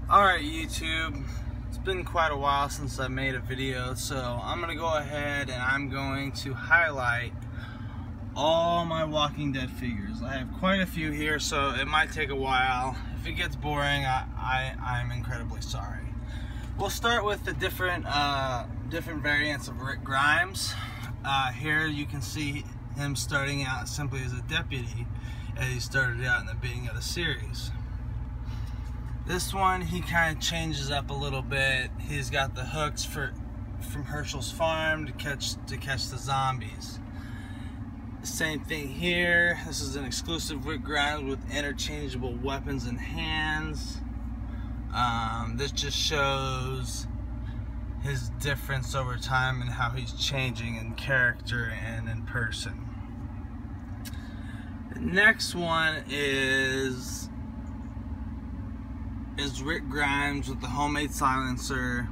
Alright YouTube, it's been quite a while since I made a video, so I'm going to go ahead and I'm going to highlight all my Walking Dead figures. I have quite a few here, so it might take a while. If it gets boring, I'm incredibly sorry. We'll start with the different variants of Rick Grimes. Here you can see him starting out simply as a deputy, as he started out in the beginning of the series. This one, he kind of changes up a little bit. He's got the hooks from Hershel's farm to catch the zombies. The same thing here. This is an exclusive Rick Grimes with interchangeable weapons and hands. This just shows his difference over time and how he's changing in character and in person. The next one is Rick Grimes with the homemade silencer.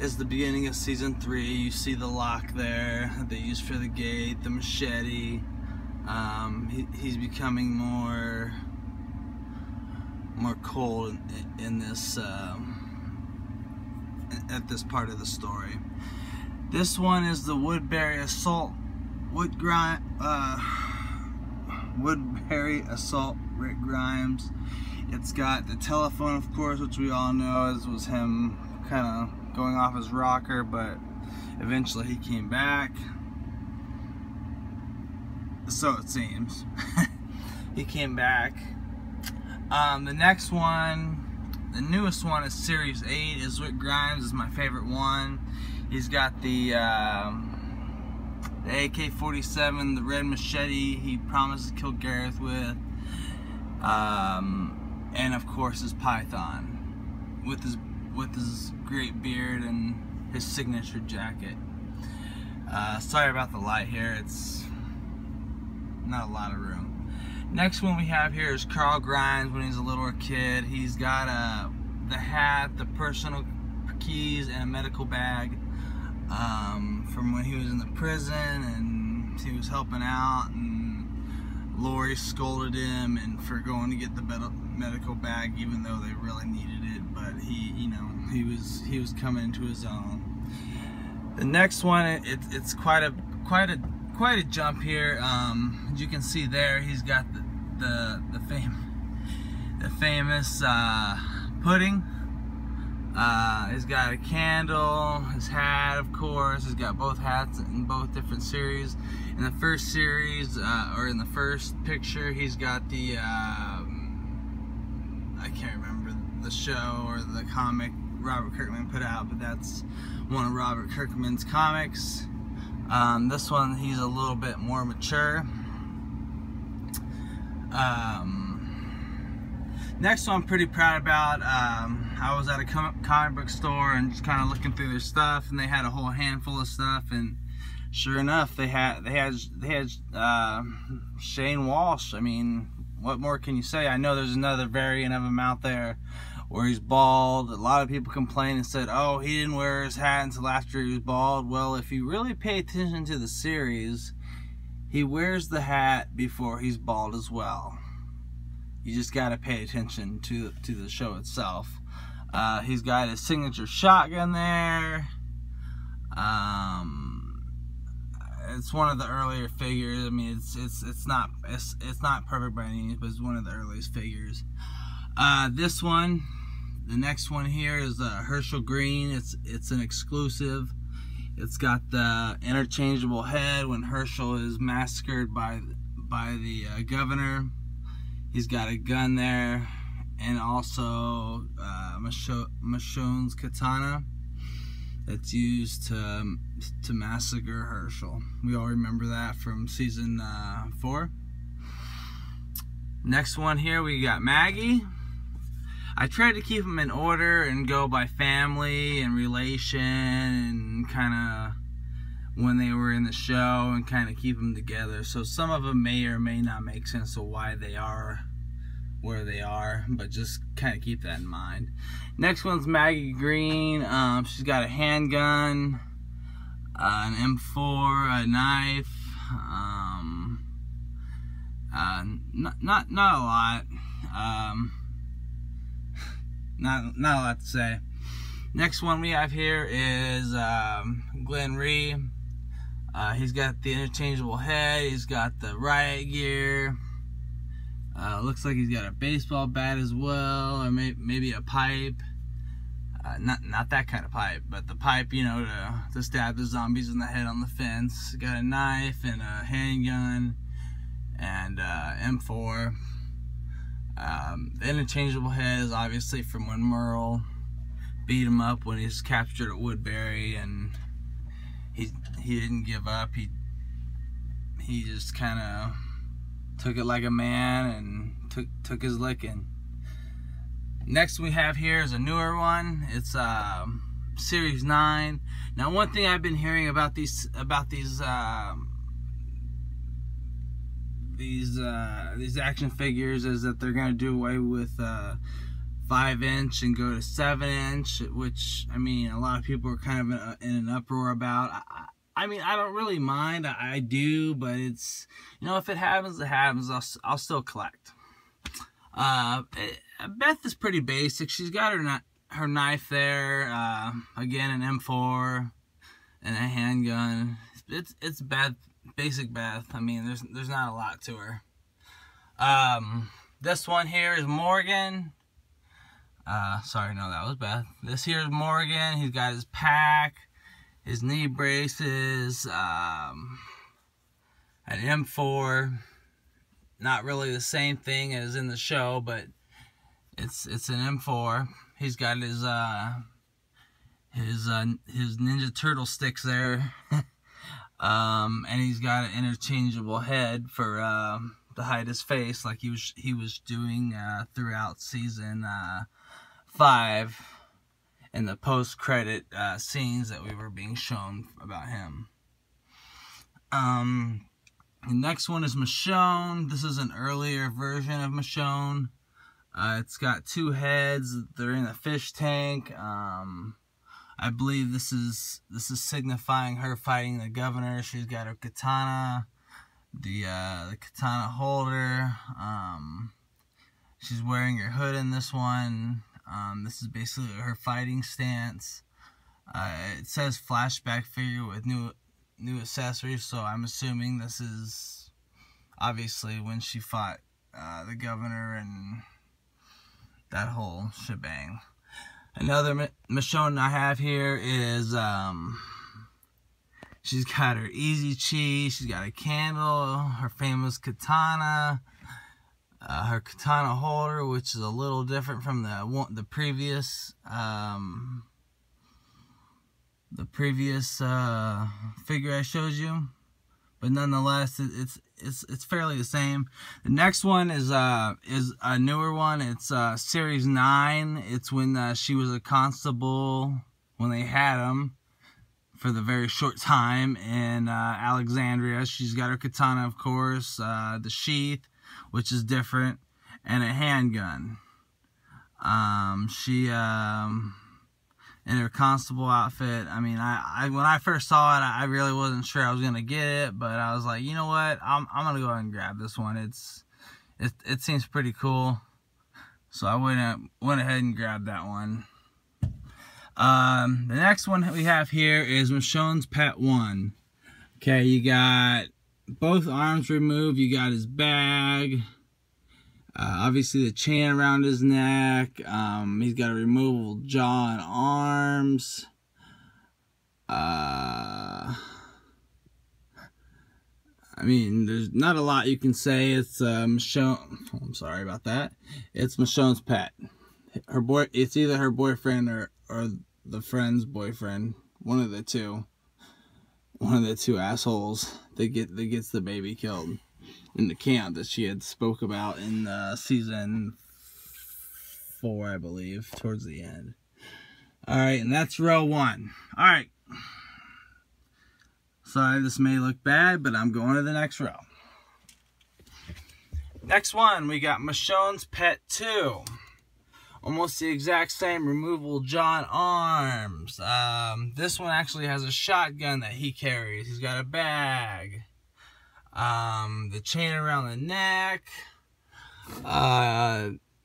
Is the beginning of season 3. You see the lock there that they use for the gate, the machete. He's becoming more cold in this at this part of the story. This one is the Woodbury Assault Rick Grimes. It's got the telephone, of course, which we all know was him kind of going off his rocker, but eventually he came back. So it seems. He came back. The next one, the newest one, is Series 8. Is Rick Grimes, is my favorite one. He's got the AK-47, the red machete he promised to kill Gareth with. And of course his python with his great beard and his signature jacket. Sorry about the light here, it's not a lot of room. Next one we have here is Carl Grimes when he's a little kid. He's got the hat, the personal keys, and a medical bag from when he was in the prison and he was helping out, and Lori scolded him for going to get the medical bag, even though they really needed it. But he was coming into his own. The next one, it's quite a jump here. As you can see there, he's got the famous pudding. He's got a candle, his hat, of course. He's got both hats in both different series. In the first series, or in the first picture, he's got the, I can't remember the show or the comic Robert Kirkman put out, but that's one of Robert Kirkman's comics. This one, he's a little bit more mature. Next one I'm pretty proud about. I was at a comic book store and just kind of looking through their stuff, and they had a whole handful of stuff, and sure enough, they had Shane Walsh. I mean, what more can you say? I know there's another variant of him out there where he's bald. A lot of people complained and said, oh, he didn't wear his hat until after he was bald. Well, if you really pay attention to the series, he wears the hat before he's bald as well. You just got to pay attention to the show itself. He's got his signature shotgun there. It's one of the earlier figures. I mean, it's not perfect by any means, but it's one of the earliest figures. This one, the next one here is Hershel Green. It's an exclusive. It's got the interchangeable head when Hershel is massacred by the governor. He's got a gun there, and also Michonne's katana that's used to massacre Hershel. We all remember that from season 4. Next one here, we got Maggie. I tried to keep them in order and go by family and relation and kind of when they were in the show, and kind of keep them together. So some of them may or may not make sense of why they are where they are, but just kind of keep that in mind. Next one's Maggie Green. She's got a handgun, an M4, a knife, not a lot. not a lot to say. Next one we have here is Glenn Rhee. He's got the interchangeable head. He's got the riot gear. Looks like he's got a baseball bat as well, or maybe a pipe. Not that kind of pipe, but the pipe, you know, to stab the zombies in the head on the fence. Got a knife and a handgun and M4. The interchangeable head is obviously from when Merle beat him up when he's captured at Woodbury, and he didn't give up. He just kind of took it like a man and took his licking. Next we have here is a newer one. It's Series 9. Now, one thing I've been hearing about these action figures is that they're gonna do away with 5-inch and go to 7-inch, which, I mean, a lot of people are kind of in an uproar about. I mean, I don't really mind. I do, but it's, you know, if it happens, it happens. I'll still collect. Beth is pretty basic. She's got her knife there. Again, an M4 and a handgun. It's Beth, basic Beth. I mean, there's not a lot to her. This one here is Morgan. Sorry, no, that was Beth. This here is Morgan. He's got his pack, his knee braces, an M4. Not really the same thing as in the show, but it's an M4. He's got his Ninja Turtle sticks there, and he's got an interchangeable head for to hide his face, like he was doing throughout season 5 in the post-credit scenes that we were being shown about him. The next one is Michonne. This is an earlier version of Michonne. It's got 2 heads. They're in a fish tank. I believe this is signifying her fighting the governor. She's got her katana, the katana holder. She's wearing her hood in this one. This is basically her fighting stance. It says flashback figure with new accessories, so I'm assuming this is obviously when she fought the governor and that whole shebang. Another Michonne I have here is she's got her easy cheese, she's got a candle, her famous katana, her katana holder, which is a little different from the previous figure I showed you, but nonetheless it's fairly the same. The next one is a newer one. It's Series 9. It's when she was a constable when they had him for the very short time in Alexandria. She's got her katana, of course, the sheath, which is different, and a handgun. She in her constable outfit. I mean, when I first saw it, I really wasn't sure I was gonna get it, but I was like, you know what, I'm gonna go ahead and grab this one. It seems pretty cool, so I went ahead and grabbed that one. The next one we have here is Michonne's Pet 1. Okay, you got both arms removed. You got his bag. Obviously the chain around his neck. He's got a removable jaw and arms. I mean, there's not a lot you can say. It's Michonne. I'm sorry about that. It's Michonne's pet. It's either her boyfriend or the friend's boyfriend. One of the two. One of the two assholes that gets the baby killed in the camp that she had spoke about in season 4, I believe, towards the end. Alright, and that's row 1. Alright. Sorry, this may look bad, but I'm going to the next row. Next one, we got Michonne's Pet 2. Almost the exact same, removable jaw and arms. This one actually has a shotgun that he carries. He's got a bag. The chain around the neck.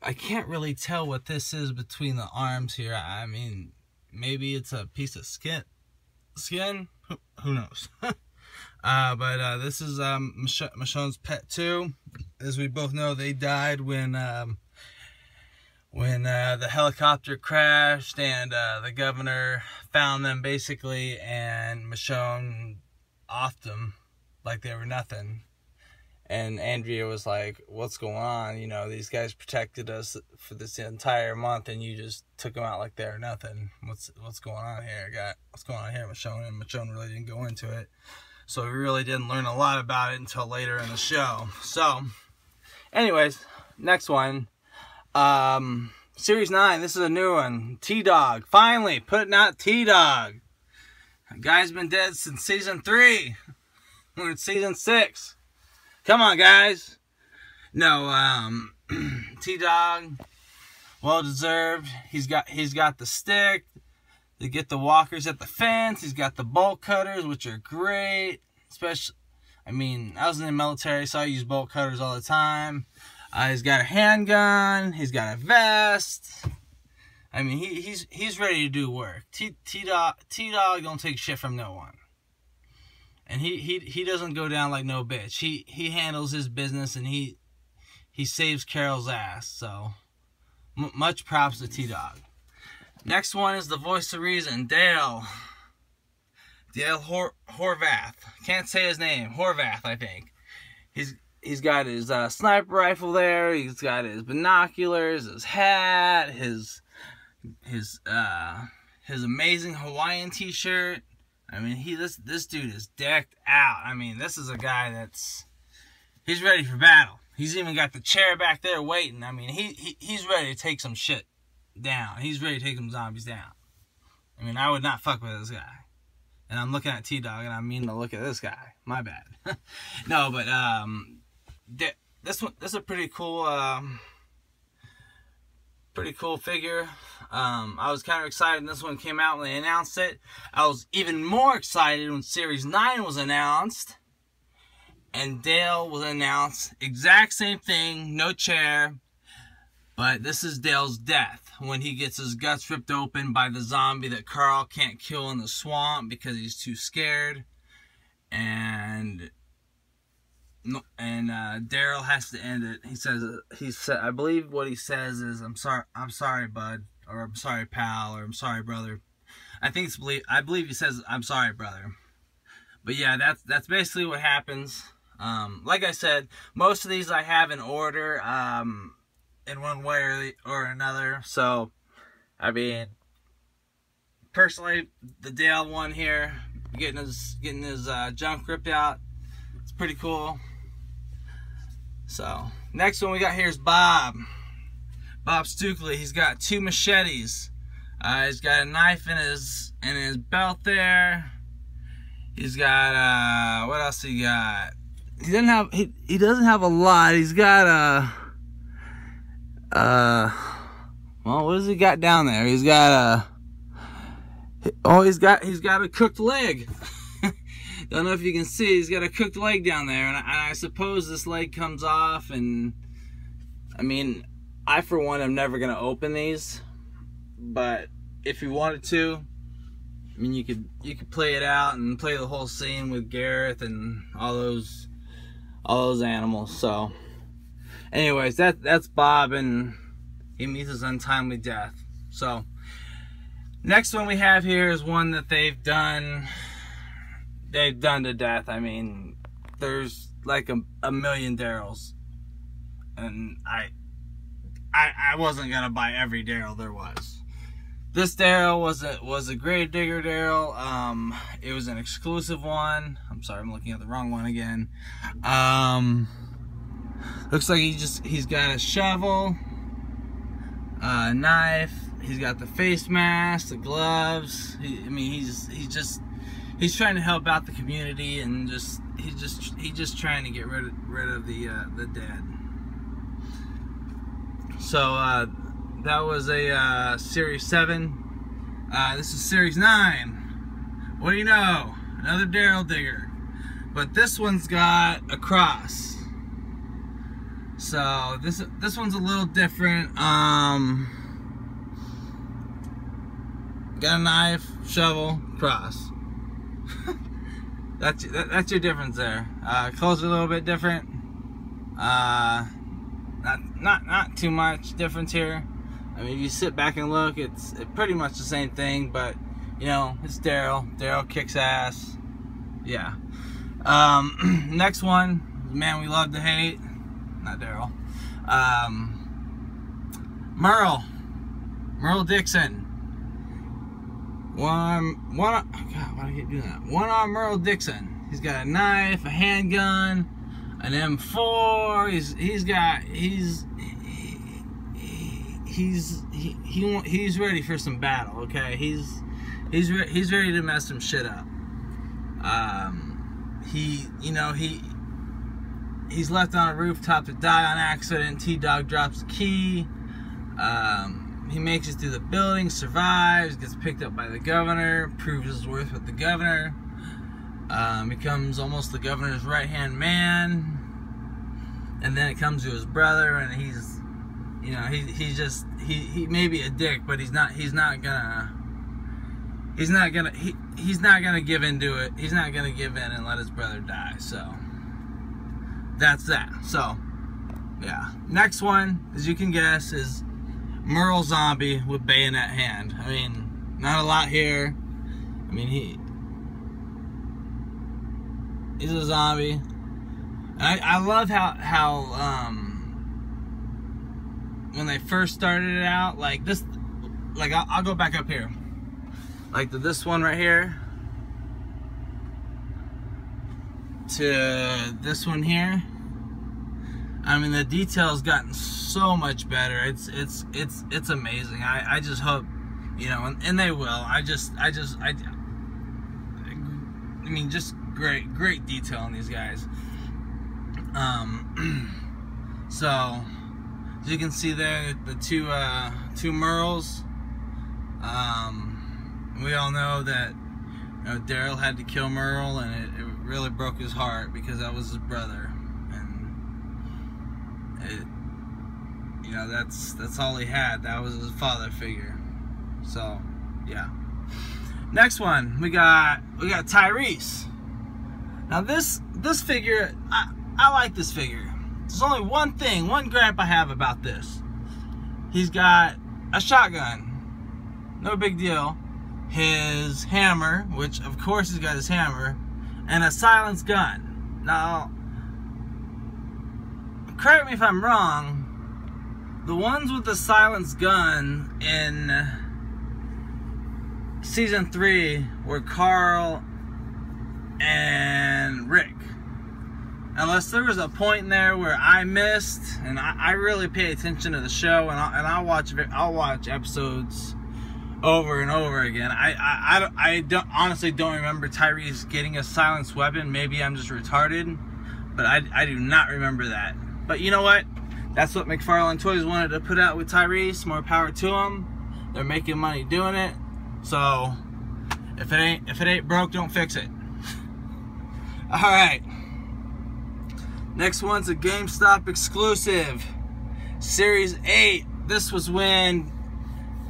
I can't really tell what this is between the arms here. I mean, maybe it's a piece of skin. Who knows? But this is Michonne's pet too. As we both know, they died when the helicopter crashed, and the governor found them basically, and Michonne offed them like they were nothing. And Andrea was like, "What's going on? You know, these guys protected us for this entire month, and you just took them out like they're nothing. What's going on here, what's going on here, Michonne?" And Michonne really didn't go into it, so we really didn't learn a lot about it until later in the show. So, anyways, next one, Series 9. This is a new one. T-Dog, finally putting out T-Dog. Guy's been dead since season 3. We're in season 6. Come on, guys. No, T-Dog, well deserved. He's got the stick to get the walkers at the fence. He's got the bolt cutters, which are great. Especially, I mean, I was in the military, so I use bolt cutters all the time. He's got a handgun. He's got a vest. I mean, he's ready to do work. T-Dog don't take shit from no one. And he doesn't go down like no bitch. He handles his business, and he saves Carol's ass. So much props to T-Dog. Next one is the voice of reason, Dale Horvath. Can't say his name. Horvath, I think. He's got his sniper rifle there. He's got his binoculars, his hat, his amazing Hawaiian t-shirt. I mean, this dude is decked out. I mean, this is a guy he's ready for battle. He's even got the chair back there waiting. I mean, he's ready to take some shit down. He's ready to take some zombies down. I mean, I would not fuck with this guy. And I'm looking at T-Dog, and I mean to look at this guy. My bad. No, but this is a pretty cool figure. I was kind of excited when this one came out when they announced it. I was even more excited when Series 9 was announced. And Dale was announced. Exact same thing, no chair. But this is Dale's death, when he gets his guts ripped open by the zombie that Carl can't kill in the swamp because he's too scared. And Daryl has to end it. He said, I believe what he says is, I'm sorry, bud," or "I'm sorry, pal," or "I'm sorry, brother." I believe he says, "I'm sorry, brother." But yeah, that's basically what happens. Like I said, most of these I have in order, in one way or another. So, I mean, personally, the Dale one here, getting his junk ripped out, it's pretty cool. So, next one we got here is Bob Stukley. He's got 2 machetes. He's got a knife in his belt there. He's got what else he got? He doesn't have a lot. He's got well, what does he got down there? He's got he's got a cooked leg. Don't know if you can see, he's got a cooked leg down there, and I suppose this leg comes off. And I mean, I for one am never gonna open these, but if you wanted to, I mean, you could play it out and play the whole scene with Gareth and all those animals. So, anyways, that's Bob, and he meets his untimely death. So, next one we have here is one that they've done to death. I mean, there's like a million Daryls, and I wasn't gonna buy every Daryl there was. This Daryl was a Grave Digger Daryl. It was an exclusive one. I'm sorry, I'm looking at the wrong one again. Looks like he's got a shovel, a knife. He's got the face mask, the gloves. He's trying to help out the community, and he's just trying to get rid of the dead. So that was a Series 7. This is Series 9. What do you know? Another Daryl Digger. But this one's got a cross. So this one's a little different. Got a knife, shovel, cross. That's your difference there. Clothes are a little bit different. Not too much difference here. I mean, if you sit back and look, it's pretty much the same thing, but you know, it's Daryl. Daryl kicks ass. Yeah. Next one, man we love to hate. Not Daryl. Merle Dixon. God, why do I keep doing that? One-armed Merle Dixon. He's got a knife, a handgun, an M4. He's ready for some battle. Okay, he's ready to mess some shit up. He's left on a rooftop to die on accident. T-Dog drops the key. He makes it through the building, survives, gets picked up by the governor, proves his worth with the governor, becomes almost the governor's right-hand man, and then it comes to his brother, and he's, you know, he may be a dick, but he's not gonna give into it. He's not gonna give in and let his brother die. So that's that. So yeah, next one, as you can guess, is Merle Zombie with bayonet hand. I mean, not a lot here. I mean, he's a zombie. And I love how when they first started it out, like this, like I'll go back up here, like this one right here to this one here. I mean, the detail's gotten so much better. It's amazing. I just hope, you know, and they will. I mean, just great detail on these guys. So as you can see there, the two Merles. We all know that, you know, Daryl had to kill Merle, and it really broke his heart because that was his brother. You know, that's all he had. That was his father figure. So yeah. Next one, we got Tyrese. Now this figure, I like this figure. There's only one gripe I have about this. He's got a shotgun, no big deal. His hammer, which of course he's got his hammer, and a silenced gun. Now, correct me if I'm wrong, the ones with the silenced gun in season 3 were Carl and Rick. Unless there was a point in there where I missed, and I really pay attention to the show, and I'll watch episodes over and over again. I honestly don't remember Tyrese getting a silenced weapon. Maybe I'm just retarded, but I do not remember that. But you know what? That's what McFarlane Toys wanted to put out with Tyrese. More power to them. They're making money doing it. So if it ain't broke, don't fix it. All right. Next one's a GameStop exclusive. Series 8. This was when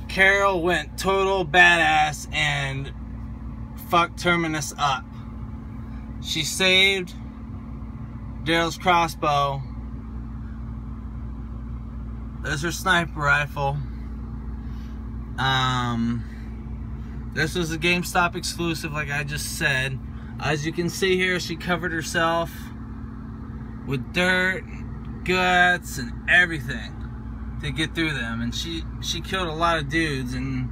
Carol went total badass and fucked Terminus up. She saved Daryl's crossbow. There's her sniper rifle. This was a GameStop exclusive, like I just said. As you can see here, she covered herself with dirt, guts, and everything to get through them. And she killed a lot of dudes, and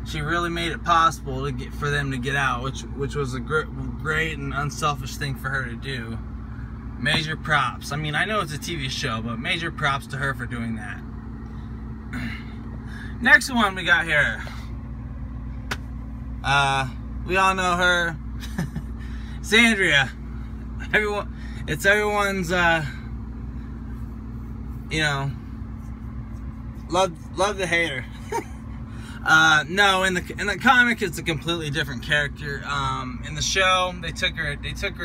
she really made it possible for them to get out, which was a great and unselfish thing for her to do. Major props. I mean, I know it's a TV show, but major props to her for doing that. Next one we got here. We all know her. Sandria. It's everyone's, you know, love to hate her. No, in the comic, it's a completely different character. In the show, they took her a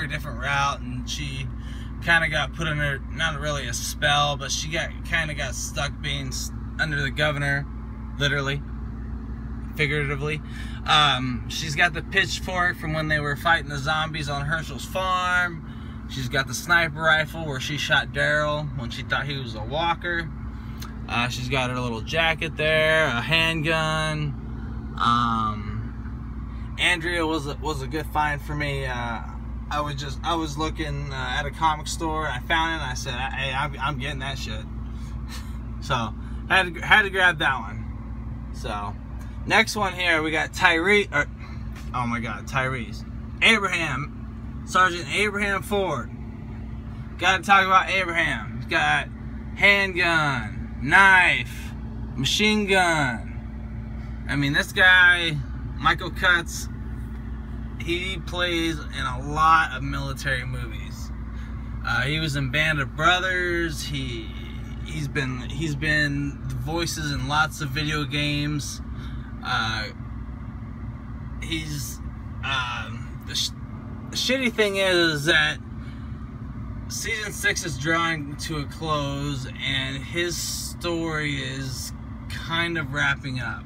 different route, and she kind of got put under, not really a spell, but she kind of got stuck being under the governor, literally, figuratively. She's got the pitchfork from when they were fighting the zombies on Hershel's farm. She's got the sniper rifle where she shot Daryl when she thought he was a walker. She's got her little jacket there, a handgun. Andrea was a good find for me. I was looking at a comic store and I found it and I said, hey, I'm getting that shit. So had to grab that one. So next one here we got Tyrese. Oh my God, Tyrese. Abraham, Sergeant Abraham Ford. Got to talk about Abraham. He's got handgun, knife, machine gun. I mean, this guy, Michael Cutts, he plays in a lot of military movies. He was in Band of Brothers. He's been voices in lots of video games. The shitty thing is that season 6 is drawing to a close and his story is kind of wrapping up.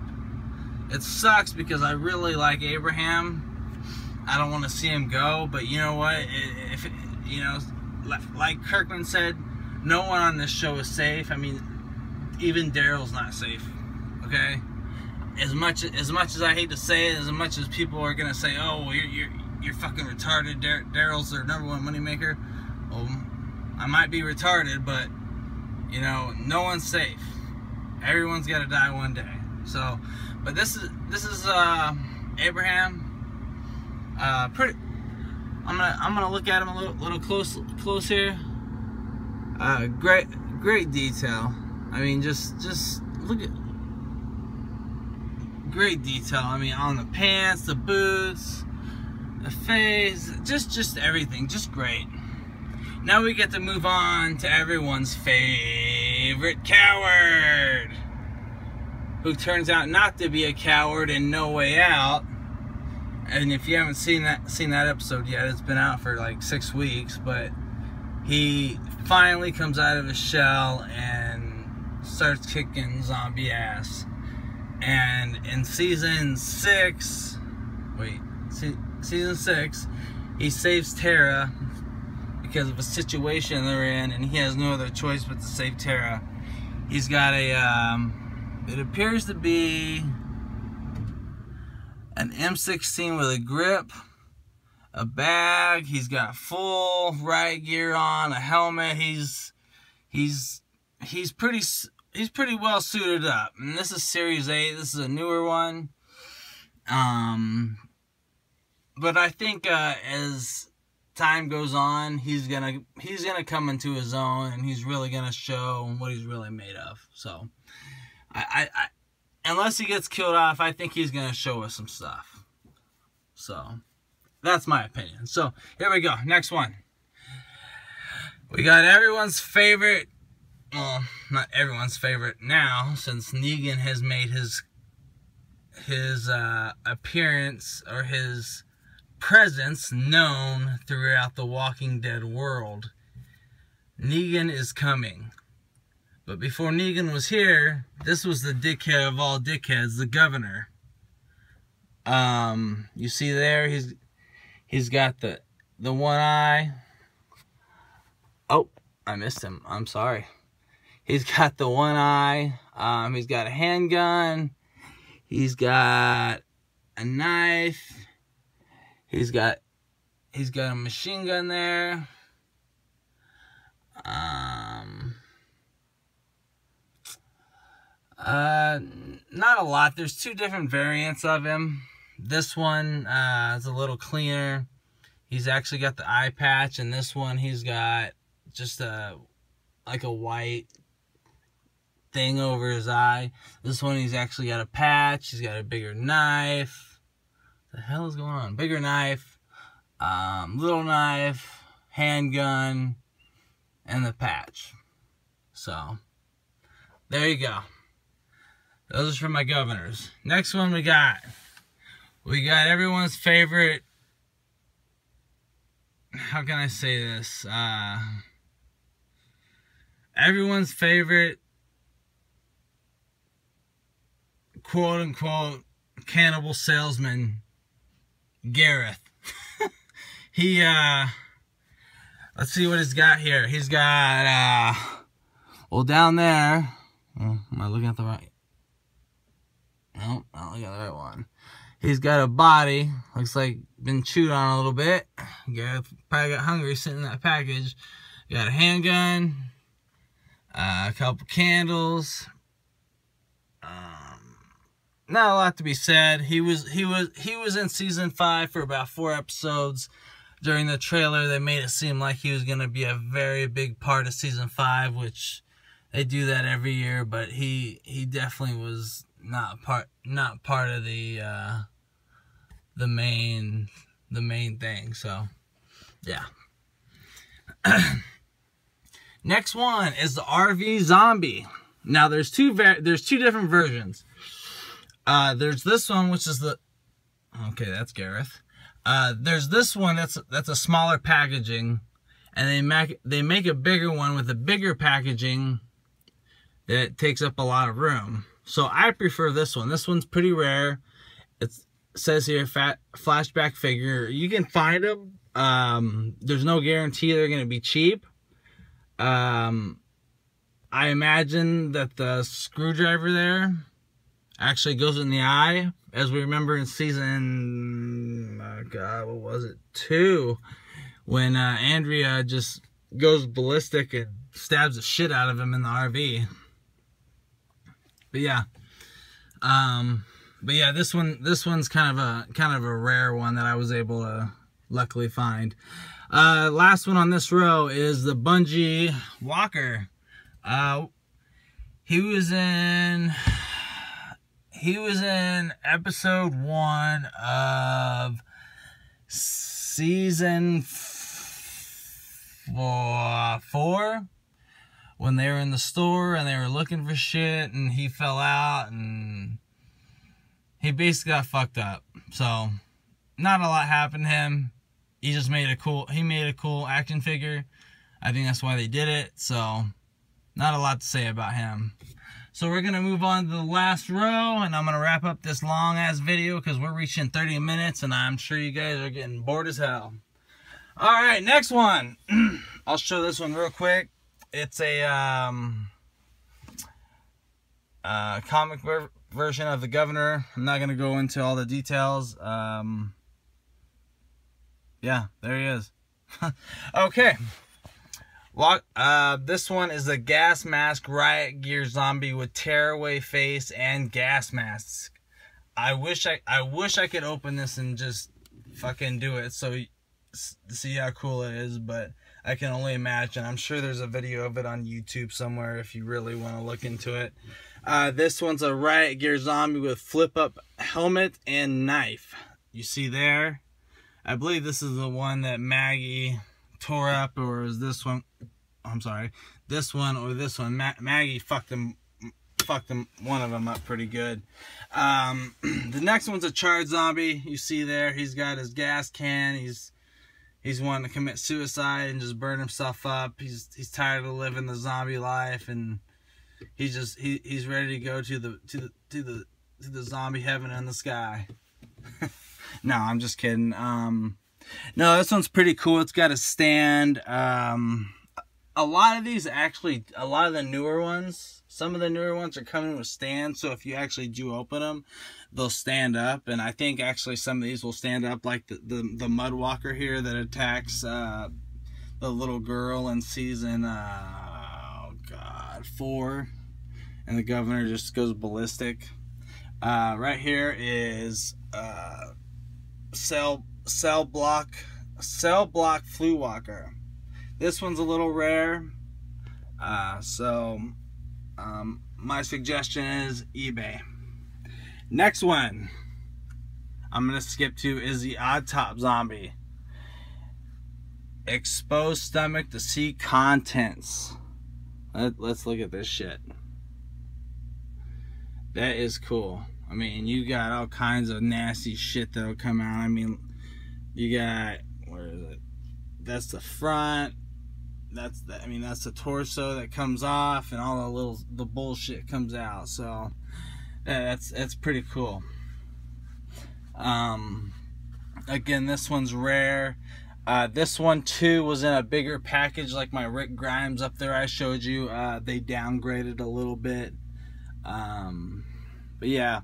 It sucks because I really like Abraham. I don't want to see him go, but you know what? Like Kirkman said, no one on this show is safe. I mean, even Daryl's not safe. Okay? As much as I hate to say it, as much as people are gonna say, "Oh, well, you're fucking retarded," Daryl's their #1 moneymaker. Well, I might be retarded, but you know, no one's safe. Everyone's got to die one day. So, but this is Abraham. Pretty. I'm gonna look at him a little close here. Great detail. I mean, just look at great detail. I mean, on the pants, the boots, the face, just everything, just great. Now we get to move on to everyone's favorite coward, who turns out not to be a coward in No Way Out. And if you haven't seen that episode yet, it's been out for like 6 weeks, but he finally comes out of his shell and starts kicking zombie ass. And in season 6, he saves Tara because of a situation they're in, and he has no other choice but to save Tara. He's got a, it appears to be an M16 with a grip, a bag. He's got full riot gear on, a helmet. He's pretty well suited up. And this is Series 8. This is a newer one. But I think as time goes on, he's gonna come into his own, and he's really gonna show what he's really made of. So, I unless he gets killed off, I think he's gonna show us some stuff. So, that's my opinion. So here we go. Next one. We got everyone's favorite. Well, not everyone's favorite now, since Negan has made his appearance or his presence known throughout the Walking Dead world. Negan is coming. But before Negan was here, this was the dickhead of all dickheads, the governor. You see there, he's got the one eye. Oh, I missed him. I'm sorry. He's got the one eye. He's got a handgun. He's got a knife. He's got a machine gun there. Not a lot. There's 2 different variants of him. This one is a little cleaner. He's actually got the eye patch, and this one he's got just like a white thing over his eye. This one he's actually got a patch. He's got a bigger knife. What the hell is going on? Bigger knife, little knife, handgun, and the patch. So there you go. Those are for my governors. Next one we got everyone's favorite how can I say this? Everyone's favorite quote unquote cannibal salesman, Gareth. He let's see what he's got here. He's got well, down there, am I looking at the right? No, not looking at the right one. He's got a body, looks like been chewed on a little bit. Gareth probably got hungry sitting in that package. Got a handgun, a couple candles. Not a lot to be said. He was in season 5 for about 4 episodes. During the trailer, they made it seem like he was gonna be a very big part of season 5, which they do that every year. But he definitely was not part of the main thing. So yeah. Next one is the RV zombie. Now there's two different versions. There's this one, which is the, okay, that's Gareth. There's this one that's a smaller packaging, and they make a bigger one with a bigger packaging that takes up a lot of room. So I prefer this one. This one's pretty rare. It says here flashback figure. You can find them. There's no guarantee they're going to be cheap. I imagine that the screwdriver there actually goes in the eye, as we remember in season, oh God, what was it, 2, when Andrea just goes ballistic and stabs the shit out of him in the RV. But yeah, this one's kind of a rare one that I was able to luckily find. Last one on this row is the Bungie Walker. He was in episode 1 of season 4, when they were in the store and they were looking for shit, and he fell out and he basically got fucked up. So not a lot happened to him. He just made a cool action figure. I think that's why they did it. So not a lot to say about him. So we're going to move on to the last row, and I'm going to wrap up this long-ass video because we're reaching 30 minutes, and I'm sure you guys are getting bored as hell. Alright, next one. I'll show this one real quick. It's a comic version of the Governor. I'm not going to go into all the details. Yeah, there he is. Okay. This one is a gas mask riot gear zombie with tearaway face and gas mask. I wish I could open this and just fucking do it so see how cool it is, but I can only imagine. I'm sure there's a video of it on YouTube somewhere if you really want to look into it. This one's a riot gear zombie with flip up helmet and knife. You see there? I believe this is the one that Maggie tore up, or is this one? I'm sorry, this one or this one. Maggie fucked them, one of them up pretty good. The next one's a charred zombie. You see there, he's got his gas can. He's wanting to commit suicide and just burn himself up. He's tired of living the zombie life, and he's ready to go to the zombie heaven in the sky. No, I'm just kidding. No, this one's pretty cool. It's got a stand. A lot of these actually, a lot of the newer ones, some of the newer ones are coming with stands. So if you actually do open them, they'll stand up. And I think actually some of these will stand up, like the Mud Walker here that attacks the little girl in season, oh God, 4. And the Governor just goes ballistic. Right here is Cell Block Flue Walker. This one's a little rare, so my suggestion is eBay. Next one I'm gonna skip to is the Odd Top Zombie. Exposed stomach to see contents. Let's look at this shit. That is cool. I mean, you got all kinds of nasty shit that'll come out. I mean, you got, where is it? that's the front. That's the, I mean, that's the torso that comes off, and all the bullshit comes out. So that's pretty cool. Again, this one's rare. This one too was in a bigger package, like my Rick Grimes up there I showed you. They downgraded a little bit. But yeah,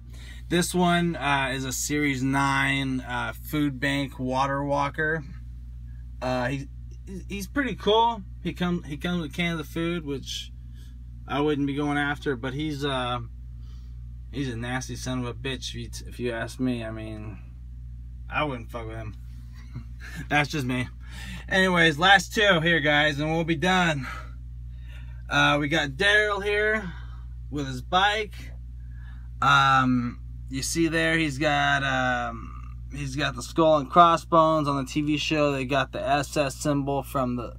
this one is a Series 9 Food Bank Water Walker. He's pretty cool. He comes with cans of food, which I wouldn't be going after, but he's a nasty son of a bitch if you ask me. I mean, I wouldn't fuck with him. That's just me. Anyways, last two here, guys, and we'll be done. We got Daryl here with his bike. You see there, he's got the skull and crossbones. On the TV show, they got the SS symbol from the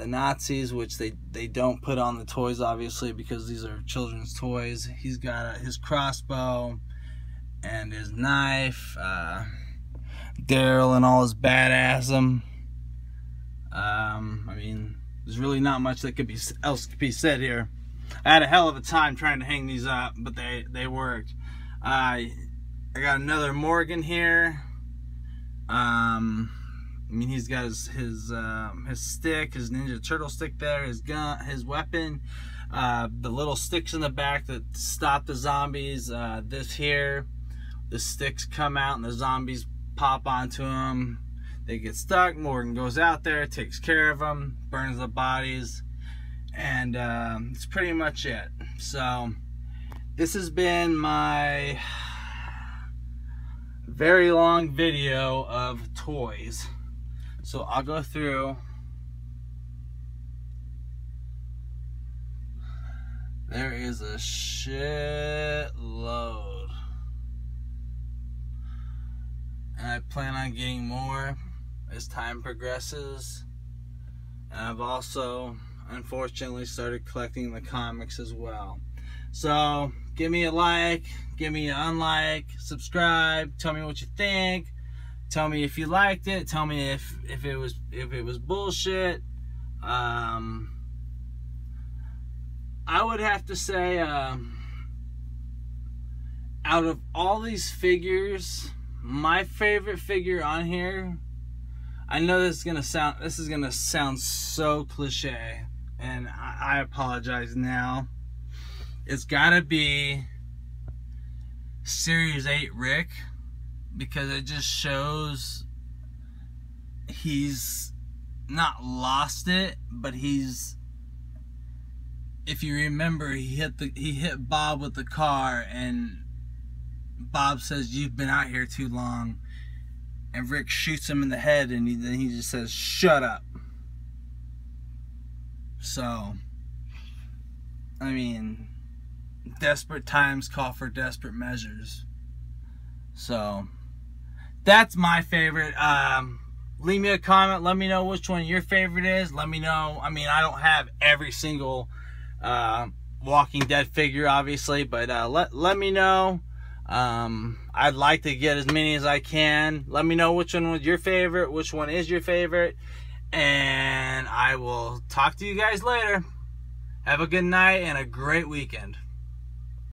Nazis, which they don't put on the toys, obviously, because these are children's toys. He's got his crossbow and his knife. Daryl and all his badassdom. I mean, there's really not much that else could be said here. I had a hell of a time trying to hang these up, but they worked. I got another Morgan here. I mean, he's got his stick, his Ninja Turtle stick there, his gun, his weapon, the little sticks in the back that stop the zombies. This here, the sticks come out and the zombies pop onto them. They get stuck. Morgan goes out there, takes care of them, burns the bodies, and it's pretty much it. So this has been my very long video of toys. So I'll go through. There is a shitload. And I plan on getting more as time progresses. And I've also, unfortunately, started collecting the comics as well. So give me a like, give me an unlike, subscribe, tell me what you think. Tell me if you liked it. Tell me if it was bullshit. I would have to say, out of all these figures, my favorite figure on here, I know this is gonna sound so cliche, and I apologize now. It's gotta be Series 8 Rick, because it just shows he's not lost it, but he's, if you remember, he hit Bob with the car, and Bob says, "You've been out here too long," and Rick shoots him in the head, and then he just says, "Shut up." So, I mean, desperate times call for desperate measures. So that's my favorite. Leave me a comment. Let me know which one your favorite is. Let me know. I mean, I don't have every single Walking Dead figure, obviously, but let me know. I'd like to get as many as I can. Let me know which one was your favorite, which one is your favorite, and I will talk to you guys later. Have a good night and a great weekend.